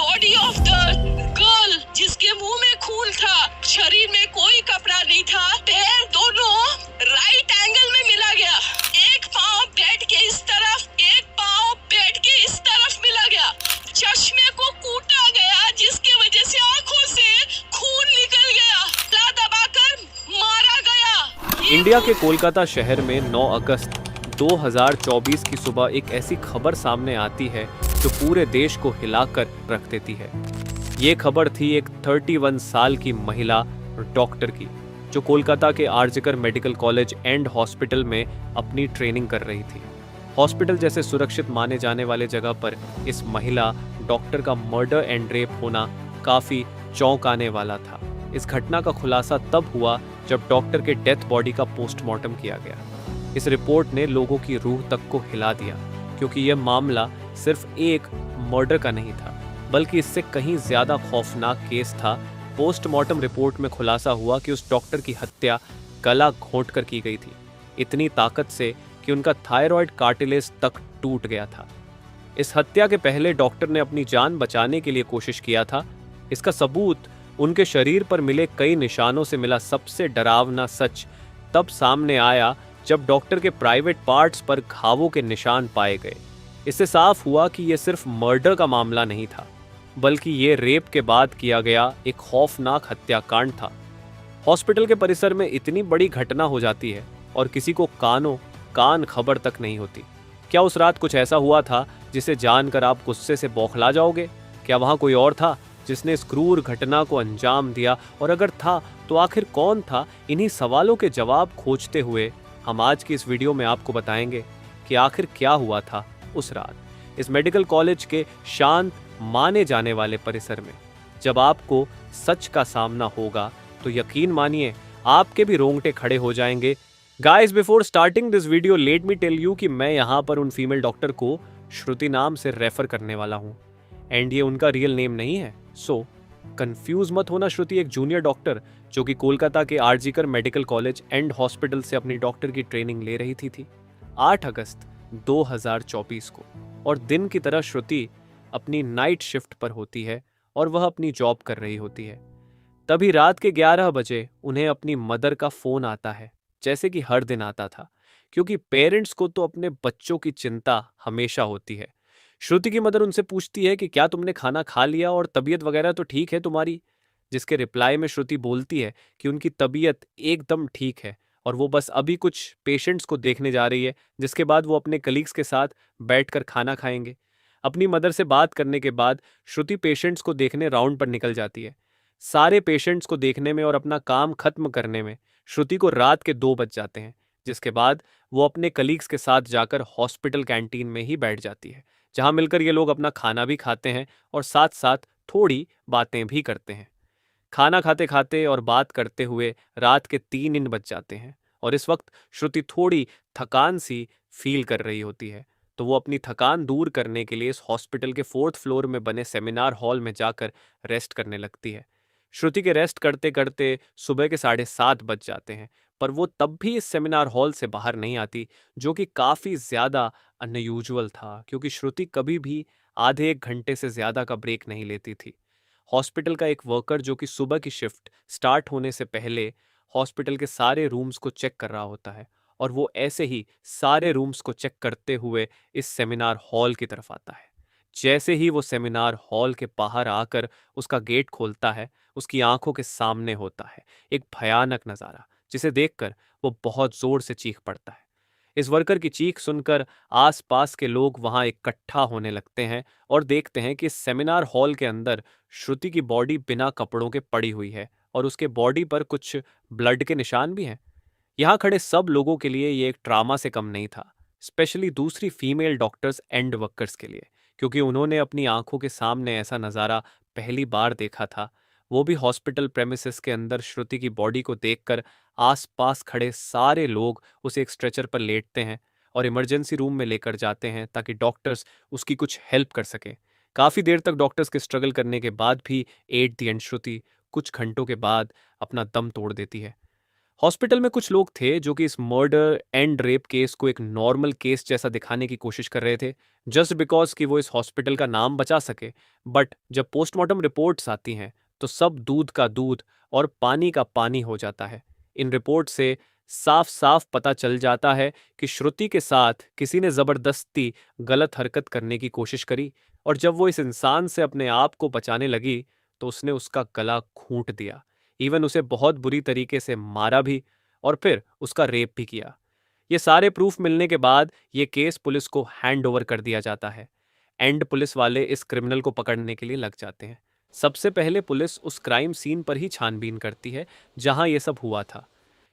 Body of the girl जिसके मुंह में खून था, शरीर में कोई कपड़ा नहीं था, पैर दोनों राइट एंगल में मिला गया। एक पाँव बेड के इस तरफ, एक पाँव बेड के इस तरफ मिला गया। चश्मे को कूटा गया जिसकी वजह से आंखों से खून निकल गया। ला दबाकर मारा गया। इंडिया के कोलकाता शहर में 9 अगस्त 2024 की सुबह एक ऐसी खबर सामने आती है जो पूरे देश को हिलाकर रख देती है। ये खबर थी एक 31 साल की महिला डॉक्टर की, जो कोलकाता के RG Kar medical college and hospital में अपनी ट्रेनिंग कर रही थी। हॉस्पिटल जैसे सुरक्षित माने जाने वाले जगह पर इस महिला डॉक्टर का मर्डर एंड रेप होना काफी चौंकाने वाला था। इस घटना का खुलासा तब हुआ जब डॉक्टर के डेथ बॉडी का पोस्टमार्टम किया गया। इस रिपोर्ट ने लोगों की रूह तक को हिला दिया, क्योंकि यह मामला सिर्फ एक मर्डर का नहीं था, बल्कि इससे कहीं ज्यादा खौफनाक केस था। पोस्टमार्टम रिपोर्ट में खुलासा हुआ कि उस डॉक्टर की हत्या गला घोंटकर की गई थी, इतनी ताकत से कि उनका थायराइड कार्टिलेज तक टूट गया था। इस हत्या के पहले डॉक्टर ने अपनी जान बचाने के लिए कोशिश किया था। इसका सबूत उनके शरीर पर मिले कई निशानों से मिला। सबसे डरावना सच तब सामने आया जब डॉक्टर के प्राइवेट पार्ट्स पर घावों के निशान पाए गए। इससे साफ हुआ कि यह सिर्फ मर्डर का मामला नहीं था, बल्कि ये रेप के बाद किया गया एक खौफनाक हत्याकांड था। हॉस्पिटल के परिसर में इतनी बड़ी घटना हो जाती है और किसी को कान खबर तक नहीं होती। क्या उस रात कुछ ऐसा हुआ था जिसे जानकर आप गुस्से से बौखला जाओगे? क्या वहां कोई और था जिसने इस क्रूर घटना को अंजाम दिया? और अगर था तो आखिर कौन था? इन्हीं सवालों के जवाब खोजते हुए हम आज की इस वीडियो में आपको बताएंगे कि आखिर क्या हुआ था उस रात इस मेडिकल कॉलेज के शांत माने जाने वाले परिसर में। जब आपको सच का सामना होगा तो यकीन मानिए आपके भी रोंगटे खड़े हो जाएंगे। Guys, before starting this video let me tell you कि मैं यहाँ पर उन फीमेल डॉक्टर को श्रुति नाम से रेफर करने वाला हूँ, एंड ये उनका रियल नेम नहीं है, सो कंफ्यूज मत होना। श्रुति एक जूनियर डॉक्टर जो कि कोलकाता के RG Kar medical college and hospital से अपनी डॉक्टर की ट्रेनिंग ले रही थी 8 अगस्त 2024 को। और दिन की तरह श्रुति अपनी नाइट शिफ्ट पर होती है और वह अपनी जॉब कर रही होती है। तभी रात के 11 बजे उन्हें अपनी मदर का फोन आता है, जैसे कि हर दिन आता था, क्योंकि पेरेंट्स को तो अपने बच्चों की चिंता हमेशा होती है। श्रुति की मदर उनसे पूछती है कि क्या तुमने खाना खा लिया और तबीयत वगैरह तो ठीक है तुम्हारी? जिसके रिप्लाई में श्रुति बोलती है कि उनकी तबीयत एकदम ठीक है और वो बस अभी कुछ पेशेंट्स को देखने जा रही है, जिसके बाद वो अपने कलीग्स के साथ बैठकर खाना खाएंगे। अपनी मदर से बात करने के बाद श्रुति पेशेंट्स को देखने राउंड पर निकल जाती है। सारे पेशेंट्स को देखने में और अपना काम खत्म करने में श्रुति को रात के 2 बज जाते हैं, जिसके बाद वो अपने कलीग्स के साथ जाकर हॉस्पिटल कैंटीन में ही बैठ जाती है, जहां मिलकर ये लोग अपना खाना भी खाते हैं और साथ साथ थोड़ी बातें भी करते हैं। खाना खाते खाते और बात करते हुए रात के 3 बज जाते हैं और इस वक्त श्रुति थोड़ी थकान सी फील कर रही होती है, तो वो अपनी थकान दूर करने के लिए इस हॉस्पिटल के 4th फ्लोर में बने सेमिनार हॉल में जाकर रेस्ट करने लगती है। श्रुति के रेस्ट करते करते सुबह के 7:30 बज जाते हैं, पर वो तब भी इस सेमिनार हॉल से बाहर नहीं आती, जो कि काफ़ी ज़्यादा अनयूजुअल था, क्योंकि श्रुति कभी भी आधे 1 घंटे से ज़्यादा का ब्रेक नहीं लेती थी। हॉस्पिटल का एक वर्कर जो कि सुबह की शिफ्ट स्टार्ट होने से पहले हॉस्पिटल के सारे रूम्स को चेक कर रहा होता है, और वो ऐसे ही सारे रूम्स को चेक करते हुए इस सेमिनार हॉल की तरफ आता है। जैसे ही वो सेमिनार हॉल के बाहर आकर उसका गेट खोलता है, उसकी आंखों के सामने होता है एक भयानक नज़ारा, जिसे देखकर वो बहुत जोर से चीख पड़ता है। इस वर्कर की चीख सुनकर आसपास के लोग वहां इकट्ठा होने लगते हैं और देखते हैं कि सेमिनार हॉल के अंदर श्रुति की बॉडी बिना कपड़ों के पड़ी हुई है और उसके बॉडी पर कुछ ब्लड के निशान भी हैं। यहाँ खड़े सब लोगों के लिए ये एक ट्रामा से कम नहीं था, स्पेशली दूसरी फीमेल डॉक्टर्स एंड वर्कर्स के लिए, क्योंकि उन्होंने अपनी आंखों के सामने ऐसा नज़ारा पहली बार देखा था। वो भी हॉस्पिटल प्रेमिसेस के अंदर श्रुति की बॉडी को देखकर आसपास खड़े सारे लोग उसे एक स्ट्रेचर पर लेटते हैं और इमरजेंसी रूम में लेकर जाते हैं ताकि डॉक्टर्स उसकी कुछ हेल्प कर सकें। काफ़ी देर तक डॉक्टर्स के स्ट्रगल करने के बाद भी एट द एंड श्रुति कुछ घंटों के बाद अपना दम तोड़ देती है। हॉस्पिटल में कुछ लोग थे जो कि इस मर्डर एंड रेप केस को एक नॉर्मल केस जैसा दिखाने की कोशिश कर रहे थे, जस्ट बिकॉज कि वो इस हॉस्पिटल का नाम बचा सके। बट जब पोस्टमार्टम रिपोर्ट्स आती हैं तो सब दूध का दूध और पानी का पानी हो जाता है। इन रिपोर्ट से साफ साफ पता चल जाता है कि श्रुति के साथ किसी ने जबरदस्ती गलत हरकत करने की कोशिश करी, और जब वो इस इंसान से अपने आप को बचाने लगी तो उसने उसका गला घूंट दिया, इवन उसे बहुत बुरी तरीके से मारा भी, और फिर उसका रेप भी किया। ये सारे प्रूफ मिलने के बाद ये केस पुलिस को हैंड ओवर कर दिया जाता है एंड पुलिस वाले इस क्रिमिनल को पकड़ने के लिए लग जाते हैं। सबसे पहले पुलिस उस क्राइम सीन पर ही छानबीन करती है जहां ये सब हुआ था।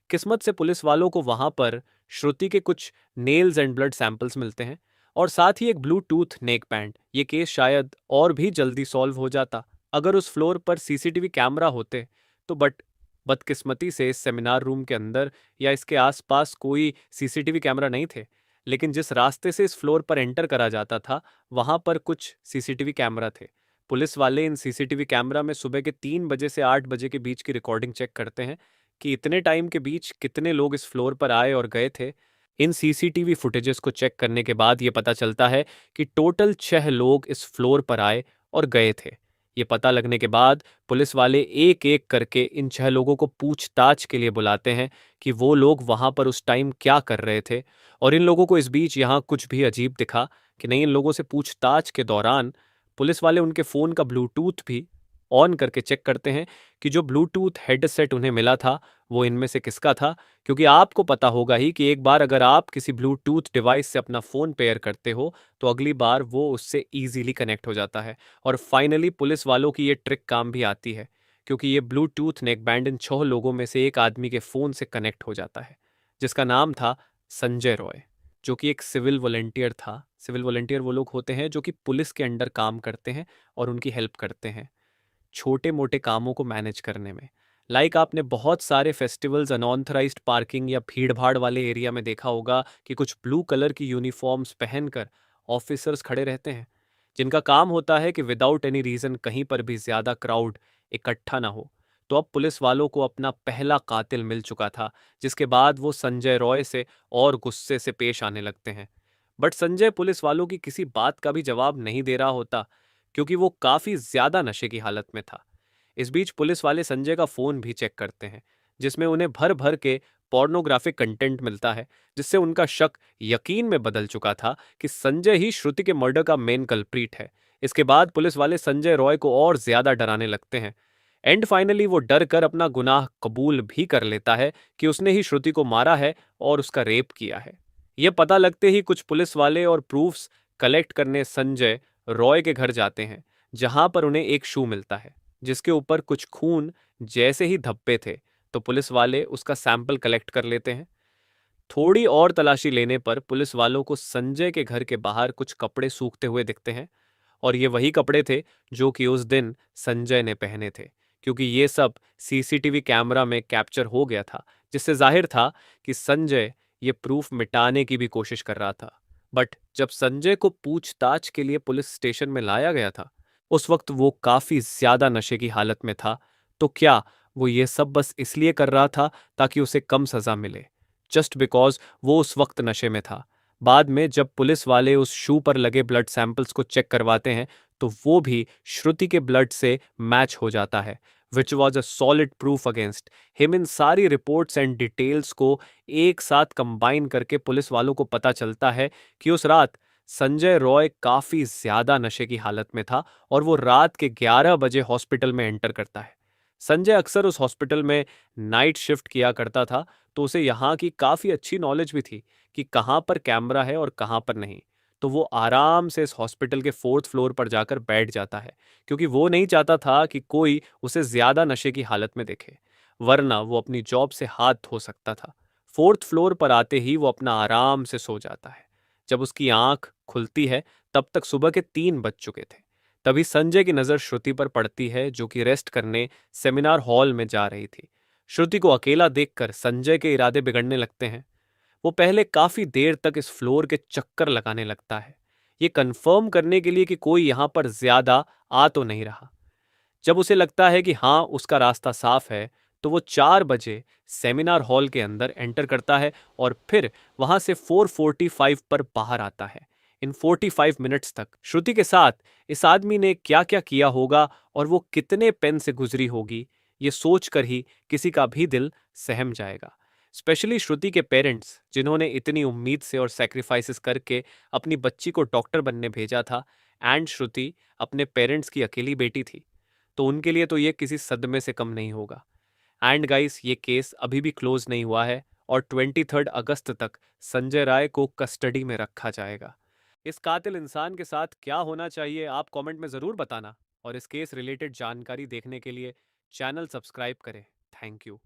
किस्मत से पुलिस वालों को वहां पर श्रुति के कुछ नेल्स एंड ब्लड सैंपल्स मिलते हैं और साथ ही एक ब्लूटूथ नेक बैंड। ये केस शायद और भी जल्दी सॉल्व हो जाता अगर उस फ्लोर पर सीसीटीवी कैमरा होते तो, बट बदकिस्मती से इस सेमिनार रूम के अंदर या इसके आसपास कोई सीसीटीवी कैमरा नहीं थे। लेकिन जिस रास्ते से इस फ्लोर पर एंटर करा जाता था वहां पर कुछ सीसीटीवी कैमरा थे। पुलिस वाले इन सीसीटीवी कैमरा में सुबह के 3 बजे से 8 बजे के बीच की रिकॉर्डिंग चेक करते हैं कि इतने टाइम के बीच कितने लोग इस फ्लोर पर आए और गए थे। इन सीसीटीवी फुटेजेस को चेक करने के बाद ये पता चलता है कि टोटल 6 लोग इस फ्लोर पर आए और गए थे। ये पता लगने के बाद पुलिस वाले एक एक करके इन 6 लोगों को पूछताछ के लिए बुलाते हैं कि वो लोग वहां पर उस टाइम क्या कर रहे थे। और इन लोगों को इस बीच यहाँ कुछ भी अजीब दिखा कि नहीं, इन लोगों से पूछताछ के दौरान पुलिस वाले उनके फ़ोन का ब्लूटूथ भी ऑन करके चेक करते हैं कि जो ब्लूटूथ हेडसेट उन्हें मिला था वो इनमें से किसका था। क्योंकि आपको पता होगा ही कि एक बार अगर आप किसी ब्लूटूथ डिवाइस से अपना फ़ोन पेयर करते हो तो अगली बार वो उससे ईजिली कनेक्ट हो जाता है। और फाइनली पुलिस वालों की ये ट्रिक काम भी आती है, क्योंकि ये ब्लूटूथ नेक बैंड इन 6 लोगों में से एक आदमी के फ़ोन से कनेक्ट हो जाता है, जिसका नाम था संजय रॉय, जो कि एक सिविल वॉलंटियर था। सिविल वॉलंटियर वो लोग होते हैं जो कि पुलिस के अंडर काम करते हैं और उनकी हेल्प करते हैं छोटे मोटे कामों को मैनेज करने में। लाइक आपने बहुत सारे फेस्टिवल्स अनऑथराइज्ड पार्किंग या भीड़ भाड़ वाले एरिया में देखा होगा कि कुछ ब्लू कलर की यूनिफॉर्म्स पहनकर ऑफिसर्स खड़े रहते हैं, जिनका काम होता है कि विदाउट एनी रीज़न कहीं पर भी ज़्यादा क्राउड इकट्ठा ना हो। तो अब पुलिस वालों को अपना पहला कातिल मिल चुका था, जिसके बाद वो संजय रॉय से और गुस्से से पेश आने लगते हैं। बट संजय पुलिस वालों की किसी बात का भी जवाब नहीं दे रहा होता, क्योंकि वो काफी ज्यादा नशे की हालत में था। इस बीच पुलिस वाले संजय का फोन भी चेक करते हैं, जिसमें उन्हें भर भर के पोर्नोग्राफिक कंटेंट मिलता है, जिससे उनका शक यकीन में बदल चुका था कि संजय ही श्रुति के मर्डर का मेन कल्प्रीट है। इसके बाद पुलिस वाले संजय रॉय को और ज्यादा डराने लगते हैं एंड फाइनली वो डर कर अपना गुनाह कबूल भी कर लेता है कि उसने ही श्रुति को मारा है और उसका रेप किया है। यह पता लगते ही कुछ पुलिस वाले और प्रूफ्स कलेक्ट करने संजय रॉय के घर जाते हैं, जहां पर उन्हें एक शू मिलता है जिसके ऊपर कुछ खून जैसे ही धब्बे थे। तो पुलिस वाले उसका सैंपल कलेक्ट कर लेते हैं। थोड़ी और तलाशी लेने पर पुलिस वालों को संजय के घर के बाहर कुछ कपड़े सूखते हुए दिखते हैं, और ये वही कपड़े थे जो कि उस दिन संजय ने पहने थे, क्योंकि ये सब सीसीटीवी कैमरा में कैप्चर हो गया था, जिससे जाहिर था कि संजय ये प्रूफ मिटाने की भी कोशिश कर रहा था। बट जब संजय को पूछताछ के लिए पुलिस स्टेशन में लाया गया था, उस वक्त वो काफी ज्यादा नशे की हालत में था। तो क्या वो ये सब बस इसलिए कर रहा था ताकि उसे कम सजा मिले, जस्ट बिकॉज वो उस वक्त नशे में था? बाद में जब पुलिस वाले उस शू पर लगे ब्लड सैंपल्स को चेक करवाते हैं तो वो भी श्रुति के ब्लड से मैच हो जाता है, which was a solid proof against him. इन सारी रिपोर्ट्स एंड डिटेल्स को एक साथ कंबाइन करके पुलिस वालों को पता चलता है कि उस रात संजय रॉय काफी ज्यादा नशे की हालत में था और वो रात के 11 बजे हॉस्पिटल में एंटर करता है। संजय अक्सर उस हॉस्पिटल में नाइट शिफ्ट किया करता था, तो उसे यहाँ की काफी अच्छी नॉलेज भी थी कि कहाँ पर कैमरा है और कहाँ पर नहीं। तो वो आराम से इस हॉस्पिटल के 4th फ्लोर पर जाकर बैठ जाता है, क्योंकि वो नहीं चाहता था कि कोई उसे ज्यादा नशे की हालत में देखे, वरना वो अपनी जॉब से हाथ धो सकता था। 4th फ्लोर पर आते ही वो अपना आराम से सो जाता है। जब उसकी आंख खुलती है तब तक सुबह के 3 बज चुके थे। तभी संजय की नजर श्रुति पर पड़ती है, जो कि रेस्ट करने सेमिनार हॉल में जा रही थी। श्रुति को अकेला देखकर संजय के इरादे बिगड़ने लगते हैं। वो पहले काफी देर तक इस फ्लोर के चक्कर लगाने लगता है, ये कंफर्म करने के लिए कि कोई यहाँ पर ज्यादा आ तो नहीं रहा। जब उसे लगता है कि हाँ उसका रास्ता साफ है, तो वो 4 बजे सेमिनार हॉल के अंदर एंटर करता है और फिर वहां से 4:45 पर बाहर आता है। इन 45 मिनट्स तक श्रुति के साथ इस आदमी ने क्या क्या किया होगा और वो कितने पेन से गुजरी होगी, ये सोचकर ही किसी का भी दिल सहम जाएगा। स्पेशली श्रुति के पेरेंट्स, जिन्होंने इतनी उम्मीद से और सेक्रीफाइसेस करके अपनी बच्ची को डॉक्टर बनने भेजा था, एंड श्रुति अपने पेरेंट्स की अकेली बेटी थी, तो उनके लिए तो ये किसी सदमे से कम नहीं होगा। एंड गाइस, ये केस अभी भी क्लोज नहीं हुआ है और 23 अगस्त तक संजय राय को कस्टडी में रखा जाएगा। इस कातिल इंसान के साथ क्या होना चाहिए, आप कमेंट में ज़रूर बताना, और इस केस रिलेटेड जानकारी देखने के लिए चैनल सब्सक्राइब करें। Thank you.